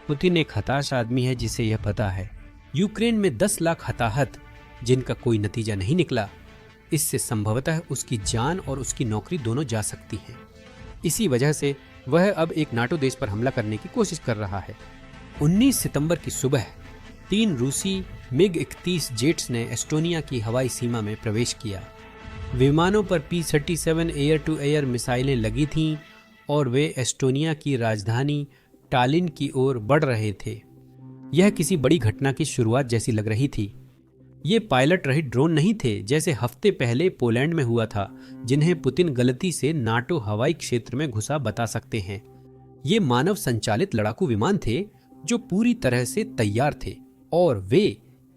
Putin एक हताश आदमी है जिसे यह पता है। यूक्रेन में 10 लाख हताहत जिनका कोई नतीजा नहीं निकला, इससे संभवतः उसकी जान और उसकी नौकरी दोनों जा सकती हैं। इसी वजह से वह अब एक नाटो देश पर हमला करने की कोशिश कर रहा है। 19 सितंबर की सुबह 3 रूसी मिग-31 जेट्स ने एस्टोनिया की हवाई सीमा में प्रवेश किया। विमानों पर P-37 एयर टू एयर मिसाइलें लगी थीं और वे एस्टोनिया की राजधानी टालिन की ओर बढ़ रहे थे। यह किसी बड़ी घटना की शुरुआत जैसी लग रही थी। ये पायलट रहित ड्रोन नहीं थे जैसे हफ्ते पहले पोलैंड में हुआ था, जिन्हें पुतिन गलती से नाटो हवाई क्षेत्र में घुसा बता सकते हैं। ये मानव संचालित लड़ाकू विमान थे जो पूरी तरह से तैयार थे और वे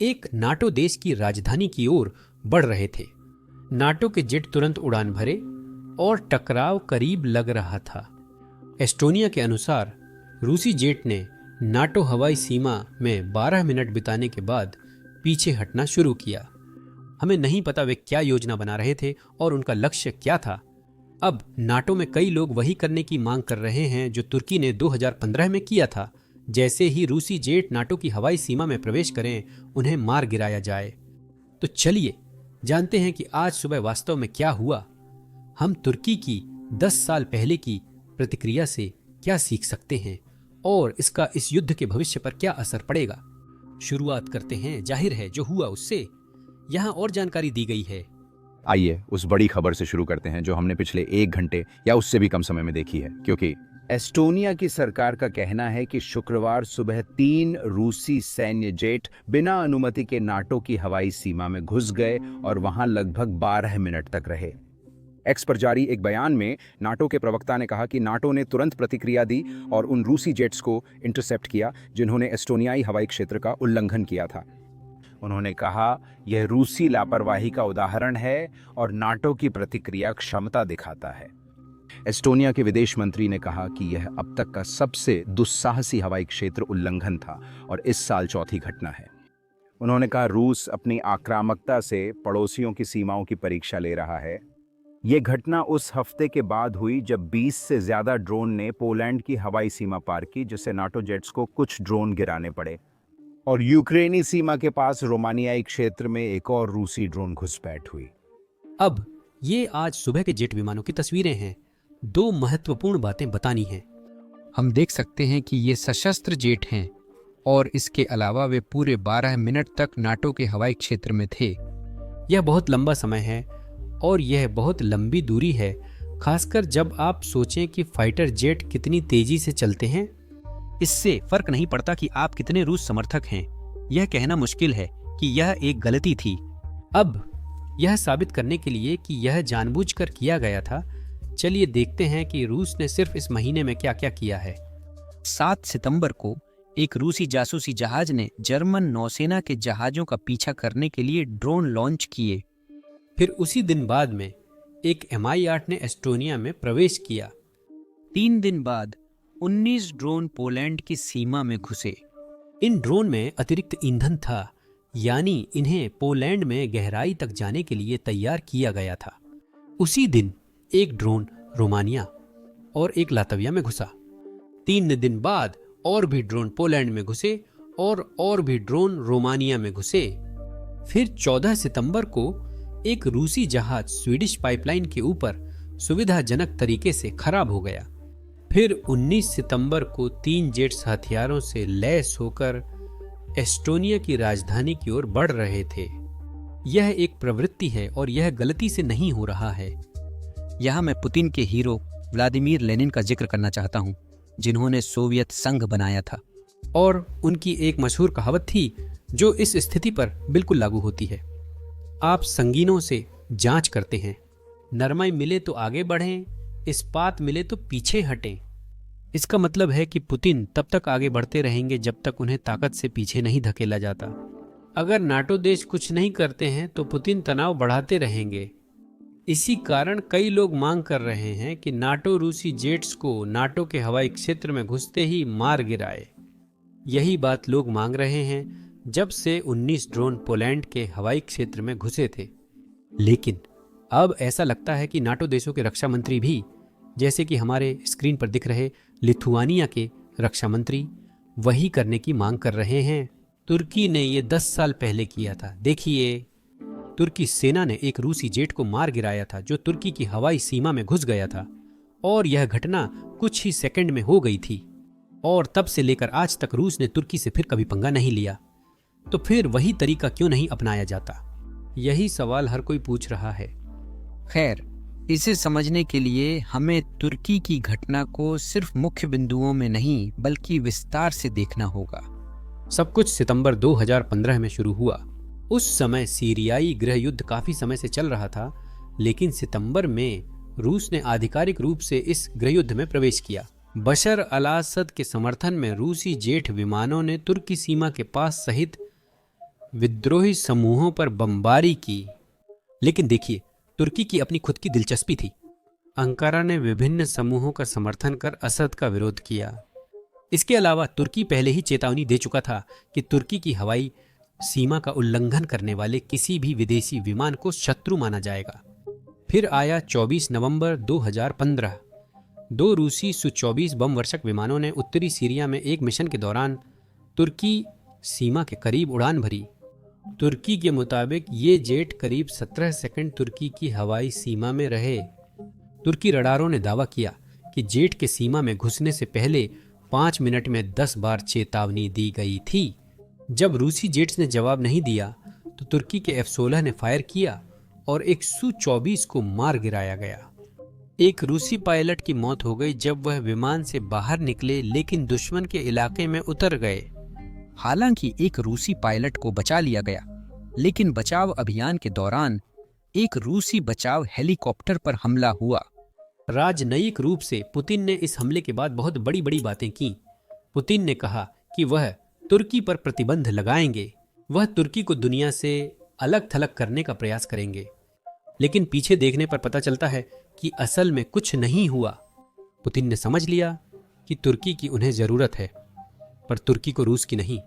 एक नाटो देश की राजधानी की ओर बढ़ रहे थे। नाटो के जेट तुरंत उड़ान भरे और टकराव करीब लग रहा था। एस्टोनिया के अनुसार रूसी जेट ने नाटो हवाई सीमा में 12 मिनट बिताने के बाद पीछे हटना शुरू किया। हमें नहीं पता वे क्या योजना बना रहे थे और उनका लक्ष्य क्या था। अब नाटो में कई लोग वही करने की मांग कर रहे हैं जो तुर्की ने 2015 में किया था। जैसे ही रूसी जेट नाटो की हवाई सीमा में प्रवेश करें, उन्हें मार गिराया जाए। तो चलिए जानते हैं कि आज सुबह वास्तव में क्या हुआ। हम तुर्की की 10 साल पहले की प्रतिक्रिया से क्या सीख सकते हैं और इसका इस युद्ध के भविष्य पर क्या असर पड़ेगा। शुरुआत करते हैं, जाहिर है जो हुआ उससे। यहाँ और जानकारी दी गई है। आइए उस बड़ी खबर से शुरू करते हैं जो हमने पिछले 1 घंटे या उससे भी कम समय में देखी है, क्योंकि एस्टोनिया की सरकार का कहना है कि शुक्रवार सुबह 3 रूसी सैन्य जेट बिना अनुमति के नाटो की हवाई सीमा में घुस गए और वहां लगभग 12 मिनट तक रहे। एक्स पर जारी एक बयान में नाटो के प्रवक्ता ने कहा कि नाटो ने तुरंत प्रतिक्रिया दी और उन रूसी जेट्स को इंटरसेप्ट किया जिन्होंने एस्टोनियाई हवाई क्षेत्र का उल्लंघन किया था। उन्होंने कहा, यह रूसी लापरवाही का उदाहरण है और नाटो की प्रतिक्रिया क्षमता दिखाता है। एस्टोनिया के विदेश मंत्री ने कहा कि यह अब तक का सबसे दुस्साहसी हवाई क्षेत्र उल्लंघन था और इस साल चौथी घटना है। उन्होंने कहा, रूस अपनी आक्रामकता से पड़ोसियों की सीमाओं की परीक्षा ले रहा है। ये घटना उस हफ्ते के बाद हुई जब 20 से ज्यादा ड्रोन ने पोलैंड की हवाई सीमा पार की, जिससे नाटो जेट्स को कुछ ड्रोन गिराने पड़े और यूक्रेनी सीमा के पास रोमानियाई क्षेत्र में एक और रूसी ड्रोन घुसपैठ हुई। अब ये आज सुबह के जेट विमानों की तस्वीरें हैं। 2 महत्वपूर्ण बातें बतानी हैं। हम देख सकते हैं कि ये सशस्त्र जेट हैं और इसके अलावा वे पूरे 12 मिनट तक नाटो के हवाई क्षेत्र में थे। यह बहुत लंबा समय है और यह बहुत लंबी दूरी है, खासकर जब आप सोचें कि फाइटर जेट कितनी तेजी से चलते हैं। इससे फर्क नहीं पड़ता कि आप कितने रूस समर्थक हैं। यह कहना मुश्किल है कि यह एक गलती थी। अब यह साबित करने के लिए कि यह जानबूझकर किया गया था, चलिए देखते हैं कि रूस ने सिर्फ इस महीने में क्या क्या किया है। 7 सितंबर को एक रूसी जासूसी जहाज ने जर्मन नौसेना के जहाजों का पीछा करने के लिए ड्रोन लॉन्च किए। फिर उसी दिन बाद में एक Mi-8 ने एस्टोनिया में प्रवेश किया। 3 दिन बाद 19 ड्रोन पोलैंड की सीमा में घुसे। इन ड्रोन में अतिरिक्त ईंधन था, यानी इन्हें पोलैंड में गहराई तक जाने के लिए तैयार किया गया था। उसी दिन एक ड्रोन रोमानिया और एक लातविया में घुसा। 3 दिन बाद और भी ड्रोन पोलैंड में घुसे और भी ड्रोन रोमानिया में घुसे। फिर 14 सितंबर को एक रूसी जहाज स्वीडिश पाइपलाइन के ऊपर सुविधाजनक तरीके से खराब हो गया। फिर 19 सितंबर को 3 जेट्स हथियारों से लैस होकर एस्टोनिया की राजधानी की ओर बढ़ रहे थे। यह एक प्रवृत्ति है और यह गलती से नहीं हो रहा है। यहाँ मैं पुतिन के हीरो व्लादिमीर लेनिन का जिक्र करना चाहता हूँ, जिन्होंने सोवियत संघ बनाया था। और उनकी एक मशहूर कहावत थी जो इस स्थिति पर बिल्कुल लागू होती है। आप संगीनों से जांच करते हैं, नरमाई मिले तो आगे बढ़ें, इस्पात मिले तो पीछे हटें। इसका मतलब है कि पुतिन तब तक आगे बढ़ते रहेंगे जब तक उन्हें ताकत से पीछे नहीं धकेला जाता। अगर नाटो देश कुछ नहीं करते हैं तो पुतिन तनाव बढ़ाते रहेंगे। इसी कारण कई लोग मांग कर रहे हैं कि नाटो रूसी जेट्स को नाटो के हवाई क्षेत्र में घुसते ही मार गिराए। यही बात लोग मांग रहे हैं जब से 19 ड्रोन पोलैंड के हवाई क्षेत्र में घुसे थे। लेकिन अब ऐसा लगता है कि नाटो देशों के रक्षा मंत्री भी, जैसे कि हमारे स्क्रीन पर दिख रहे लिथुआनिया के रक्षा मंत्री, वही करने की मांग कर रहे हैं। तुर्की ने ये 10 साल पहले किया था। देखिए, तुर्की सेना ने एक रूसी जेट को मार गिराया था जो तुर्की की हवाई सीमा में घुस गया था, और यह घटना कुछ ही सेकंड में हो गई थी। और तब से लेकर आज तक रूस ने तुर्की से फिर कभी पंगा नहीं लिया। तो फिर वही तरीका क्यों नहीं अपनाया जाता? यही सवाल हर कोई पूछ रहा है। खैर, इसे समझने के लिए हमें तुर्की की घटना को सिर्फ मुख्य बिंदुओं में नहीं बल्कि विस्तार से देखना होगा। सब कुछ सितंबर 2015 में शुरू हुआ। उस समय सीरियाई गृह युद्ध काफी समय से चल रहा था, लेकिन सितंबर में रूस ने आधिकारिक रूप से इस गृह युद्ध में प्रवेश किया। बशर अल असद के समर्थन में रूसी जेट विमानों ने तुर्की सीमा के पास सहित विद्रोही समूहों पर बमबारी की। लेकिन देखिए, तुर्की की अपनी खुद की दिलचस्पी थी। अंकारा ने विभिन्न समूहों का समर्थन कर असद का विरोध किया। इसके अलावा तुर्की पहले ही चेतावनी दे चुका था कि तुर्की की हवाई सीमा का उल्लंघन करने वाले किसी भी विदेशी विमान को शत्रु माना जाएगा। फिर आया 24 नवंबर 2015। 2 रूसी Su-24 बम वर्षक विमानों ने उत्तरी सीरिया में एक मिशन के दौरान तुर्की सीमा के करीब उड़ान भरी। तुर्की के मुताबिक ये जेट करीब 17 सेकंड तुर्की की हवाई सीमा में रहे। तुर्की रडारों ने दावा किया कि जेट के सीमा में घुसने से पहले 5 मिनट में 10 बार चेतावनी दी गई थी। जब रूसी जेट्स ने जवाब नहीं दिया तो तुर्की के F-16 ने फायर किया और एक Su-24 को मार गिराया गया। एक रूसी पायलट की मौत हो गई जब वह विमान से बाहर निकले लेकिन दुश्मन के इलाके में उतर गए। हालांकि एक रूसी पायलट को बचा लिया गया, लेकिन बचाव अभियान के दौरान एक रूसी बचाव हेलीकॉप्टर पर हमला हुआ। राजनयिक रूप से पुतिन ने इस हमले के बाद बहुत बड़ी बड़ी बातें की। पुतिन ने कहा कि वह तुर्की पर प्रतिबंध लगाएंगे, वह तुर्की को दुनिया से अलग थलग करने का प्रयास करेंगे। लेकिन पीछे देखने पर पता चलता है कि असल में कुछ नहीं हुआ। पुतिन ने समझ लिया कि तुर्की की उन्हें जरूरत है, पर तुर्की को रूस की नहीं।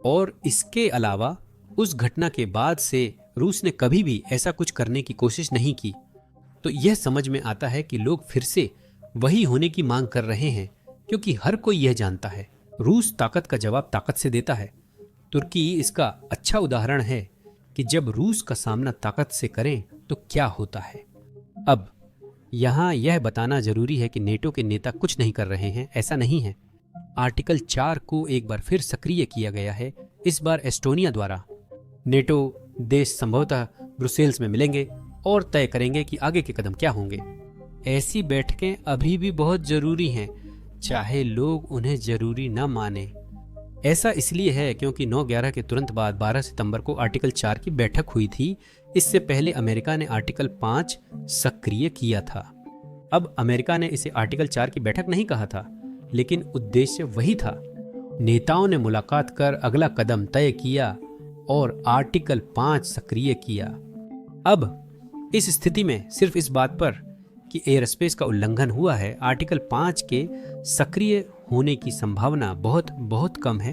और इसके अलावा उस घटना के बाद से रूस ने कभी भी ऐसा कुछ करने की कोशिश नहीं की। तो यह समझ में आता है कि लोग फिर से वही होने की मांग कर रहे हैं, क्योंकि हर कोई यह जानता है रूस ताकत का जवाब ताकत से देता है। तुर्की इसका अच्छा उदाहरण है कि जब रूस का सामना ताकत से करें तो क्या होता है। अब यहाँ यह बताना जरूरी है कि नेटो के नेता कुछ नहीं कर रहे हैं, ऐसा नहीं है। आर्टिकल 4 को एक बार फिर सक्रिय किया गया है, इस बार एस्टोनिया द्वारा। नेटो देश संभवतः ब्रुसेल्स में मिलेंगे और तय करेंगे कि आगे के कदम क्या होंगे। ऐसी बैठकें अभी भी बहुत जरूरी हैं, चाहे लोग उन्हें जरूरी न माने। ऐसा इसलिए है क्योंकि 9/11 के तुरंत बाद 12 सितंबर को आर्टिकल 4 की बैठक हुई थी। इससे पहले अमेरिका ने आर्टिकल 5 सक्रिय किया था। अब अमेरिका ने इसे आर्टिकल 4 की बैठक नहीं कहा था, लेकिन उद्देश्य वही था। नेताओं ने मुलाकात कर अगला कदम तय किया और आर्टिकल 5 सक्रिय किया। अब इस स्थिति में सिर्फ इस बात पर कि एयर स्पेस का उल्लंघन हुआ है, आर्टिकल 5 के सक्रिय होने की संभावना बहुत बहुत कम है।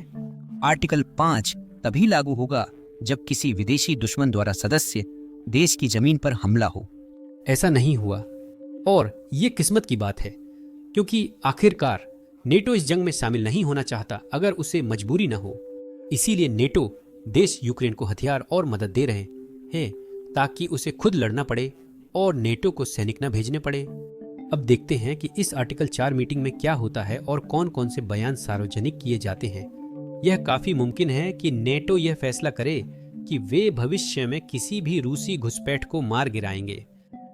आर्टिकल 5 तभी लागू होगा जब किसी विदेशी दुश्मन द्वारा सदस्य देश की जमीन पर हमला हो। ऐसा नहीं हुआ, और ये किस्मत की बात है, क्योंकि आखिरकार नेटो इस जंग में शामिल नहीं होना चाहता अगर उसे मजबूरी न हो। इसीलिए नेटो देश यूक्रेन को हथियार और मदद दे रहे हैं ताकि उसे खुद लड़ना पड़े और नेटो को सैनिक न भेजने पड़े। अब देखते हैं कि इस आर्टिकल 4 मीटिंग में क्या होता है और कौन कौन से बयान सार्वजनिक किए जाते हैं। यह काफी मुमकिन है कि नेटो यह फैसला करे कि वे भविष्य में किसी भी रूसी घुसपैठ को मार गिराएंगे।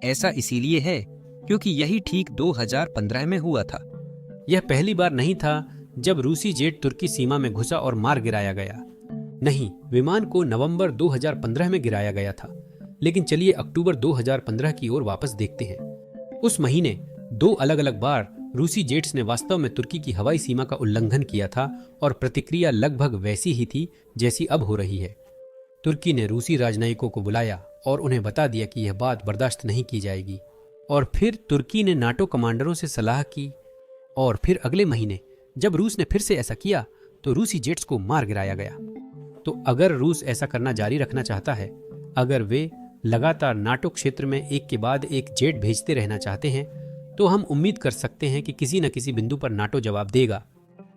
ऐसा इसीलिए है क्योंकि यही ठीक 2015 में हुआ था। यह पहली बार नहीं था जब रूसी जेट तुर्की सीमा में घुसा और मार गिराया गया। नहीं, विमान को नवंबर 2015 में गिराया गया था। लेकिन चलिए अक्टूबर 2015 की ओर वापस देखते हैं। उस महीने 2 अलग अलग बार रूसी जेट्स ने वास्तव में तुर्की की हवाई सीमा का उल्लंघन किया था और प्रतिक्रिया लगभग वैसी ही थी जैसी अब हो रही है। तुर्की ने रूसी राजनयिकों को बुलाया और उन्हें बता दिया कि यह बात बर्दाश्त नहीं की जाएगी। और फिर तुर्की ने नाटो कमांडरों से सलाह की, और फिर अगले महीने जब रूस ने फिर से ऐसा किया तो रूसी जेट्स को मार गिराया गया। तो अगर रूस ऐसा करना जारी रखना चाहता है, अगर वे लगातार नाटो क्षेत्र में एक के बाद एक जेट भेजते रहना चाहते हैं, तो हम उम्मीद कर सकते हैं कि किसी न किसी बिंदु पर नाटो जवाब देगा।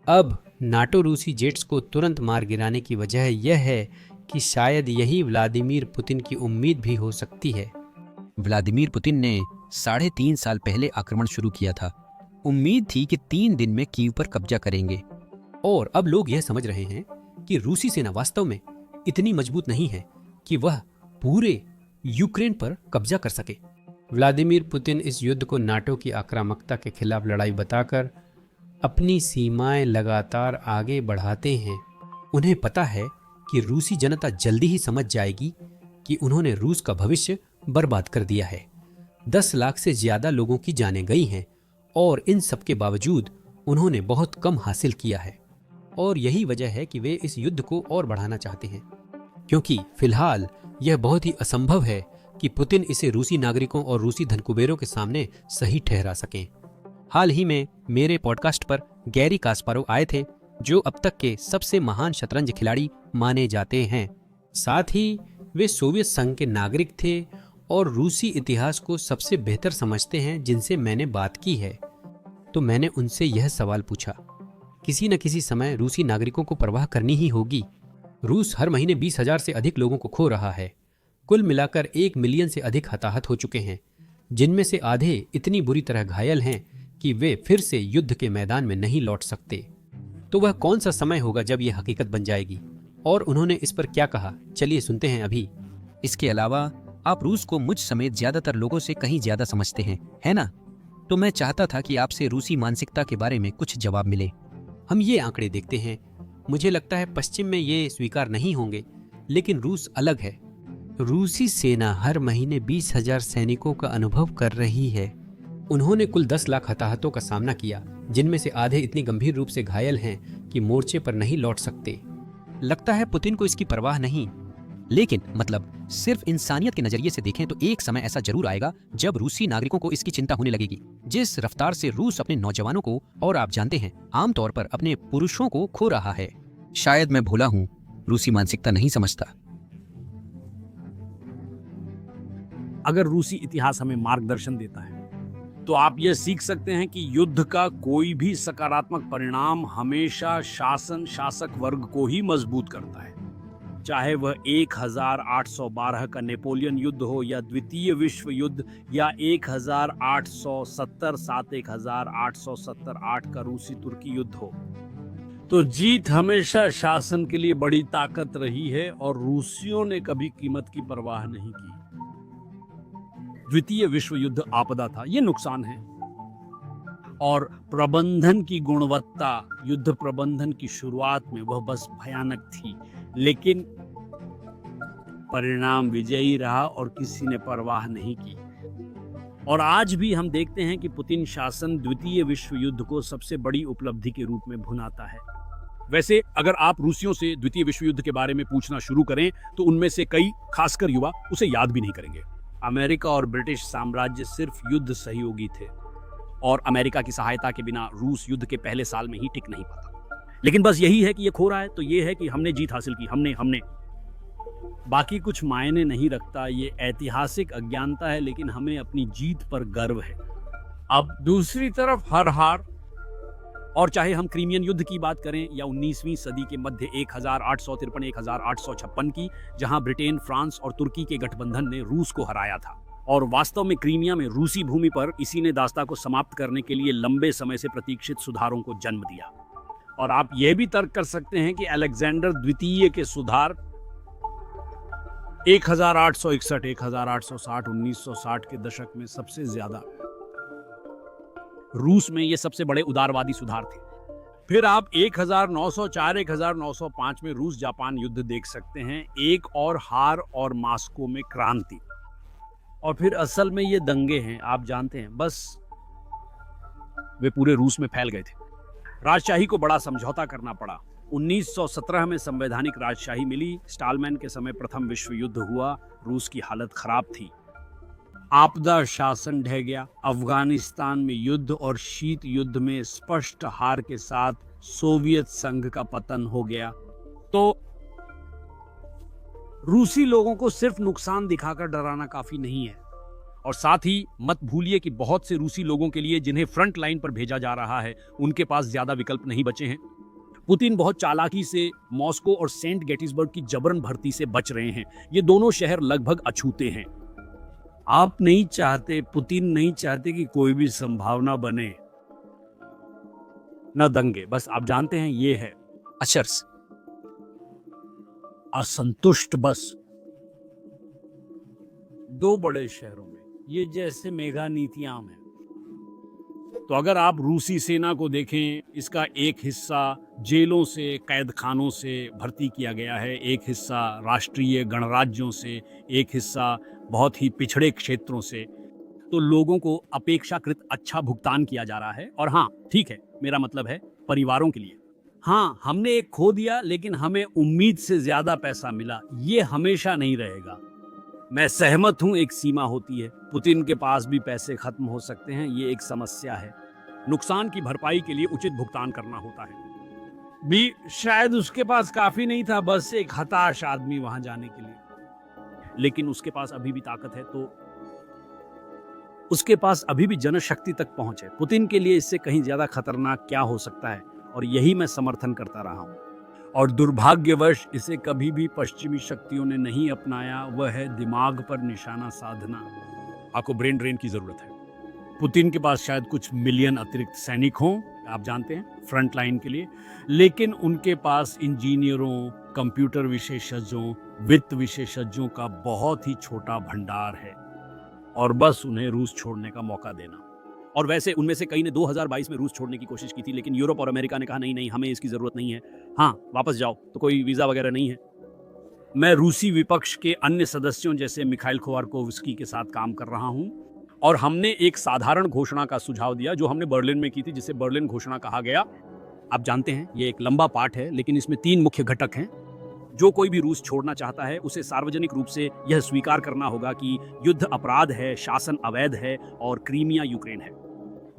अब नाटो रूसी जेट्स को तुरंत मार गिराने की वजह यह है कि शायद यही व्लादिमीर पुतिन की उम्मीद भी हो सकती है। व्लादिमीर पुतिन ने 3.5 साल पहले आक्रमण शुरू किया था। उम्मीद थी कि 3 दिन में कीव पर कब्जा करेंगे। और अब लोग यह समझ रहे हैं कि रूसी सेना वास्तव में इतनी मजबूत नहीं है कि वह पूरे यूक्रेन पर कब्जा कर सके। व्लादिमीर पुतिन इस युद्ध को नाटो की आक्रामकता के खिलाफ लड़ाई बताकर अपनी सीमाएं लगातार आगे बढ़ाते हैं। उन्हें पता है कि रूसी जनता जल्दी ही समझ जाएगी कि उन्होंने रूस का भविष्य बर्बाद कर दिया है। 10 लाख से ज्यादा लोगों की जानें गई हैं और इन सब के बावजूद उन्होंने बहुत कम हासिल किया है। और यही वजह है कि वे इस युद्ध को और बढ़ाना चाहते हैं, क्योंकि फिलहाल यह बहुत ही असंभव है कि पुतिन इसे रूसी नागरिकों और रूसी धनकुबेरों के सामने सही ठहरा सकें। हाल ही में मेरे पॉडकास्ट पर गैरी कास्पारोव आए थे, जो अब तक के सबसे महान शतरंज खिलाड़ी माने जाते हैं। साथ ही वे सोवियत संघ के नागरिक थे और रूसी इतिहास को सबसे बेहतर समझते हैं जिनसे मैंने बात की है। तो मैंने उनसे यह सवाल पूछा, किसी न किसी समय रूसी नागरिकों को परवाह करनी ही होगी। रूस हर महीने 20,000 से अधिक लोगों को खो रहा है। कुल मिलाकर 1 मिलियन से अधिक हताहत हो चुके हैं, जिनमें से आधे इतनी बुरी तरह घायल हैं कि वे फिर से युद्ध के मैदान में नहीं लौट सकते। तो वह कौन सा समय होगा जब यह हकीकत बन जाएगी, और उन्होंने इस पर क्या कहा, चलिए सुनते हैं अभी। इसके अलावा आप रूस को मुझ समेत ज्यादातर लोगों से कहीं ज्यादा समझते हैं, है ना? तो मैं चाहता था कि आपसे रूसी मानसिकता के बारे में कुछ जवाब मिले। हम ये आंकड़े देखते हैं। मुझे लगता है पश्चिम में ये स्वीकार नहीं होंगे, लेकिन रूस अलग है। रूसी सेना हर महीने 20,000 सैनिकों का अनुभव कर रही है। उन्होंने कुल 10 लाख हताहतों का सामना किया, जिनमें से आधे इतनी गंभीर रूप से घायल हैं कि मोर्चे पर नहीं लौट सकते। लगता है पुतिन को इसकी परवाह नहीं, लेकिन मतलब सिर्फ इंसानियत के नजरिए से देखें तो एक समय ऐसा जरूर आएगा जब रूसी नागरिकों को इसकी चिंता होने लगेगी। जिस रफ्तार से रूस अपने नौजवानों को, और आप जानते हैं आमतौर पर अपने पुरुषों को खो रहा है। शायद मैं भूला हूं, रूसी मानसिकता नहीं समझता। अगर रूसी इतिहास हमें मार्गदर्शन देता है तो आप यह सीख सकते हैं कि युद्ध का कोई भी सकारात्मक परिणाम हमेशा शासक वर्ग को ही मजबूत करता है। चाहे वह 1812 का नेपोलियन युद्ध हो, या द्वितीय विश्व युद्ध, या 1870-1870-8 का रूसी तुर्की युद्ध हो, तो जीत हमेशा शासन के लिए बड़ी ताकत रही है और रूसियों ने कभी कीमत की परवाह नहीं की। द्वितीय विश्व युद्ध आपदा था, ये नुकसान है, और प्रबंधन की गुणवत्ता, युद्ध प्रबंधन की शुरुआत में वह बस भयानक थी, लेकिन परिणाम विजयी रहा और किसी ने परवाह नहीं की। और आज भी हम देखते हैं कि पुतिन शासन द्वितीय विश्व युद्ध को सबसे बड़ी उपलब्धि के रूप में भुनाता है। वैसे अगर आप रूसियों से द्वितीय विश्व युद्ध के बारे में पूछना शुरू करें तो उनमें से कई, खासकर युवा, उसे याद भी नहीं करेंगे। अमेरिका और ब्रिटिश साम्राज्य सिर्फ युद्ध सहयोगी थे, और अमेरिका की सहायता के बिना रूस युद्ध के पहले साल में ही टिक नहीं पाता। लेकिन बस यही है कि ये खो रहा है, तो ये है कि हमने जीत हासिल की, हमने बाकी कुछ मायने नहीं रखता। ये ऐतिहासिक अज्ञानता है, लेकिन हमें अपनी जीत पर गर्व है। अब दूसरी तरफ हर हार, और चाहे हम क्रीमियन युद्ध की बात करें या 19वीं सदी के मध्य 1853-1856 की, जहां ब्रिटेन, फ्रांस और तुर्की के गठबंधन ने रूस को हराया था, और वास्तव में क्रीमिया में रूसी भूमि पर इसी ने दास्ता को समाप्त करने के लिए लंबे समय से प्रतीक्षित सुधारों को जन्म दिया। और आप यह भी तर्क कर सकते हैं कि अलेक्जेंडर द्वितीय के सुधार 1861, 1860, 1960 के दशक में सबसे ज्यादा रूस में ये सबसे बड़े उदारवादी सुधार थे। फिर आप 1904, 1905 में रूस जापान युद्ध देख सकते हैं, एक और हार और मास्को में क्रांति। और फिर असल में ये दंगे हैं, आप जानते हैं, बस वे पूरे रूस में फैल गए थे। राजशाही को बड़ा समझौता करना पड़ा। 1917 में संवैधानिक राजशाही मिली। स्टालमैन के समय प्रथम विश्व युद्ध हुआ। रूस की हालत खराब थी। आपदा शासन ढह गया। अफगानिस्तान में युद्ध और शीत युद्ध में स्पष्ट हार के साथ सोवियत संघ का पतन हो गया। तो रूसी लोगों को सिर्फ नुकसान दिखाकर डराना काफी नहीं है। और साथ ही मत भूलिए कि बहुत से रूसी लोगों के लिए, जिन्हें फ्रंट लाइन पर भेजा जा रहा है, उनके पास ज्यादा विकल्प नहीं बचे हैं। पुतिन बहुत चालाकी से मॉस्को और सेंट गेटिसबर्ग की जबरन भर्ती से बच रहे हैं। ये दोनों शहर लगभग अछूते हैं। आप नहीं चाहते, पुतिन नहीं चाहते कि कोई भी संभावना बने, न दंगे, बस आप जानते हैं ये है अशर्स, असंतुष्ट। बस दो बड़े शहरों में ये जैसे मेगा नीतियां हैं। तो अगर आप रूसी सेना को देखें, इसका एक हिस्सा जेलों से, कैद खानों से भर्ती किया गया है, एक हिस्सा राष्ट्रीय गणराज्यों से, एक हिस्सा बहुत ही पिछड़े क्षेत्रों से। तो लोगों को अपेक्षाकृत अच्छा भुगतान किया जा रहा है। और हाँ, ठीक है, मेरा मतलब है परिवारों के लिए। हाँ, हमने एक खो दिया, लेकिन हमें उम्मीद से ज्यादा पैसा मिला। ये हमेशा नहीं रहेगा। मैं सहमत हूं, एक सीमा होती है। पुतिन के पास भी पैसे खत्म हो सकते हैं, ये एक समस्या है। नुकसान की भरपाई के लिए उचित भुगतान करना होता है। भी शायद उसके पास काफी नहीं था, बस एक हताश आदमी वहां जाने के लिए। लेकिन उसके पास अभी भी ताकत है, तो उसके पास अभी भी जनशक्ति तक पहुंच है। पुतिन के लिए इससे कहीं ज्यादा खतरनाक क्या हो सकता है, और यही मैं समर्थन करता रहा हूं। और दुर्भाग्यवश इसे कभी भी पश्चिमी शक्तियों ने नहीं अपनाया, वह है दिमाग पर निशाना साधना। आपको ब्रेन ड्रेन की जरूरत है। पुतिन के पास शायद कुछ मिलियन अतिरिक्त सैनिक हों, आप जानते हैं, फ्रंट लाइन के लिए, लेकिन उनके पास इंजीनियरों, कंप्यूटर विशेषज्ञों, वित्त विशेषज्ञों का बहुत ही छोटा भंडार है, और बस उन्हें रूस छोड़ने का मौका देना। और वैसे उनमें से कई ने 2022 में रूस छोड़ने की कोशिश की थी, लेकिन यूरोप और अमेरिका ने कहा नहीं नहीं, हमें इसकी जरूरत नहीं है। हाँ, वापस जाओ, तो कोई वीजा वगैरह नहीं है। मैं रूसी विपक्ष के अन्य सदस्यों जैसे मिखाइल खोवारकोव्स्की के साथ काम कर रहा हूं, और हमने एक साधारण घोषणा का सुझाव दिया जो हमने बर्लिन में की थी, जिसे बर्लिन घोषणा कहा गया। आप जानते हैं, ये एक लंबा पाठ है, लेकिन इसमें 3 मुख्य घटक हैं। जो कोई भी रूस छोड़ना चाहता है, उसे सार्वजनिक रूप से यह स्वीकार करना होगा कि युद्ध अपराध है, शासन अवैध है, और क्रीमिया यूक्रेन है।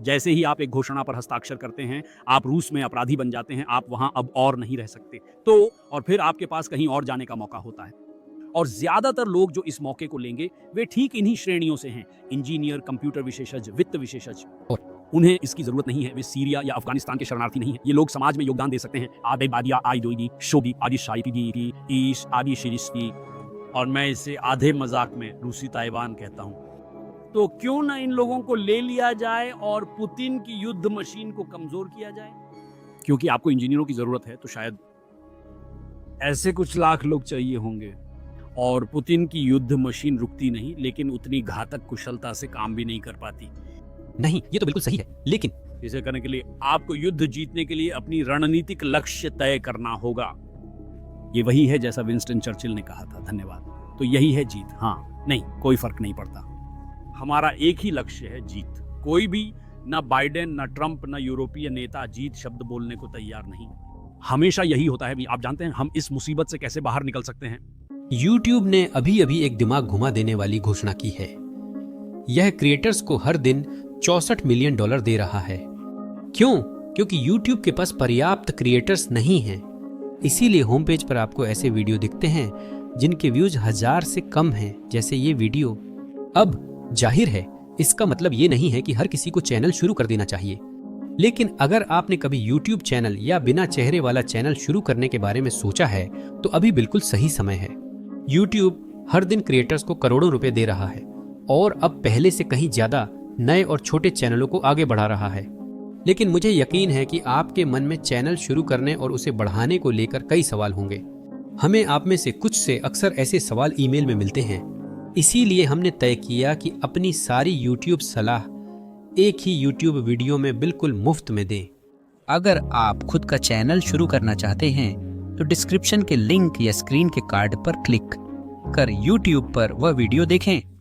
जैसे ही आप एक घोषणा पर हस्ताक्षर करते हैं, आप रूस में अपराधी बन जाते हैं, आप वहां अब और नहीं रह सकते। तो और फिर आपके पास कहीं और जाने का मौका होता है। और ज्यादातर लोग जो इस मौके को लेंगे, वे ठीक इन्हीं श्रेणियों से हैं, इंजीनियर, कंप्यूटर विशेषज्ञ, वित्त विशेषज्ञ। और उन्हें इसकी जरूरत नहीं है, वे सीरिया या अफगानिस्तान के शरणार्थी नहीं हैं। ये लोग समाज में योगदान दे सकते हैं। आदे बादिया आइदोइदी शोदी आदि शाइदी ईश आदि शिरिस्ती, और मैं इसे आधे मजाक में रूसी ताइवान कहता हूं। तो क्यों ना इन लोगों को ले लिया जाए और पुतिन की युद्ध मशीन को कमजोर किया जाए। क्योंकि आपको इंजीनियरों की जरूरत है, तो शायद ऐसे कुछ लाख लोग चाहिए होंगे। और पुतिन की युद्ध मशीन रुकती नहीं, लेकिन उतनी घातक कुशलता से काम भी नहीं कर पाती। नहीं, ये तो बिल्कुल सही है, लेकिन इसे करने के लिए आपको युद्ध जीतने के लिए अपनी रणनीतिक लक्ष्य तय करना होगा। ये वही है जैसा विंस्टन चर्चिल ने कहा था। धन्यवाद। तो यही है जीत। हाँ, नहीं, कोई फर्क नहीं पड़ता। हमारा एक ही लक्ष्य है, जीत। कोई भी, ना बाइडेन, ना ट्रंप, ना यूरोपीय नेता जीत शब्द बोलने को तैयार नहीं। हमेशा यही होता है। आप जानते हैं हम इस मुसीबत से कैसे बाहर निकल सकते हैं। YouTube ने अभी अभी एक दिमाग घुमा देने वाली घोषणा की है। यह क्रिएटर्स को हर दिन $64 मिलियन दे रहा है। क्यों? क्योंकि YouTube के पास पर्याप्त क्रिएटर्स नहीं हैं। इसीलिए होम पेज पर आपको ऐसे वीडियो दिखते हैं जिनके व्यूज 1000 से कम हैं, जैसे ये वीडियो। अब जाहिर है, इसका मतलब ये नहीं है कि हर किसी को चैनल शुरू कर देना चाहिए, लेकिन अगर आपने कभी YouTube चैनल या बिना चेहरे वाला चैनल शुरू करने के बारे में सोचा है, तो अभी बिल्कुल सही समय है। YouTube हर दिन क्रिएटर्स को करोड़ों रुपए दे रहा है, और अब पहले से कहीं ज्यादा नए और छोटे चैनलों को आगे बढ़ा रहा है। लेकिन मुझे यकीन है कि आपके मन में चैनल शुरू करने और उसे बढ़ाने को लेकर कई सवाल होंगे। हमें आप में से कुछ से अक्सर ऐसे सवाल ईमेल में मिलते हैं। इसीलिए हमने तय किया कि अपनी सारी YouTube सलाह एक ही YouTube वीडियो में बिल्कुल मुफ्त में दें। अगर आप खुद का चैनल शुरू करना चाहते हैं, तो डिस्क्रिप्शन के लिंक या स्क्रीन के कार्ड पर क्लिक कर YouTube पर वह वीडियो देखें।